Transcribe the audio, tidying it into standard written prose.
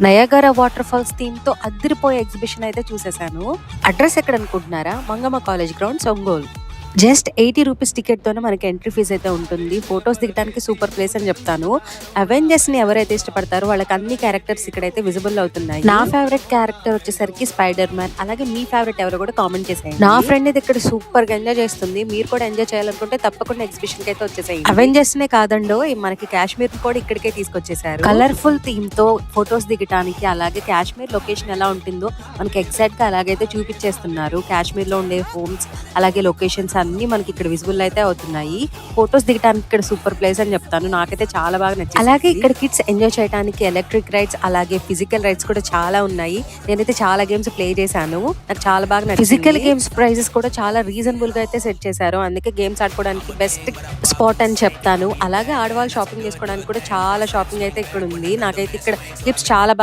Niagara water falls theme తో అదిరిపోయే exhibition అయితే చూసేసాను. అడ్రస్ ఎక్కడ అనుకుంటున్నారా? Mangamma college grounds, Ongole. Just 80 rupees ticket తోనే మనకి ఎంట్రీ ఫీజ్ అయితే ఉంటుంది. ఫొటోస్ దిగడానికి సూపర్ ప్లేస్ అని చెప్తాను. అవెంజర్స్ ని ఎవరైతే ఇష్టపడతారో వాళ్ళకి అన్ని క్యారెక్టర్స్ ఇక్కడైతే విజిబుల్ అవుతున్నాయి. నా ఫేవరెట్ క్యారెక్టర్ వచ్చేసరికి స్పైడర్ మ్యాన్. అలాగే మీ ఫేవరెట్ ఎవరో కూడా కామెంట్ చేసేయండి. నా ఫ్రెండ్ అయితే ఇక్కడ సూపర్ గా ఎంజాయ్ చేస్తుంది. మీరు కూడా ఎంజాయ్ చేయాలనుకుంటే తప్పకుండా ఎగ్జిబిషన్ కి అయితే వచ్చేసాయి. అవెంజర్స్ నే కాదండో, మనకి కాశ్మీర్ కూడా ఇక్కడికే తీసుకొచ్చేసారు. కలర్ఫుల్ థీమ్ తో ఫొటోస్ దిగడానికి, అలాగే కాశ్మీర్ లొకేషన్ ఎలా ఉంటుందో మనకి ఎగ్జాక్ట్ గా అలాగైతే చూపించేస్తున్నారు. కాశ్మీర్ లో ఉండే హోమ్స్ అలాగే లొకేషన్స్ అన్ని మనకి ఇక్కడ విజిబుల్ అయితే అవుతున్నాయి. ఫొటోస్ దిగడానికి ఇక్కడ సూపర్ ప్లేస్ అని చెప్తాను. నాకైతే చాలా బాగా నచ్చింది. అలాగే ఇక్కడ కిడ్స్ ఎంజాయ్ చేయడానికి ఎలక్ట్రిక్ రైడ్స్ అలాగే ఫిజికల్ రైడ్స్ కూడా చాలా ఉన్నాయి. నేనైతే చాలా గేమ్స్ ప్లే చేశాను. నాకు చాలా బాగా నచ్చింది. ఫిజికల్ గేమ్స్ ప్రైజెస్ కూడా చాలా రీజనబుల్ గా అయితే సెట్ చేశారు. అందుకే గేమ్స్ ఆడుకోవడానికి బెస్ట్ స్పాట్ అని చెప్తాను. అలాగే ఆడవాళ్ళు షాపింగ్ చేసుకోవడానికి కూడా చాలా షాపింగ్ అయితే ఇక్కడ ఉంది. నాకైతే ఇక్కడ గిఫ్ట్స్ చాలా బాగా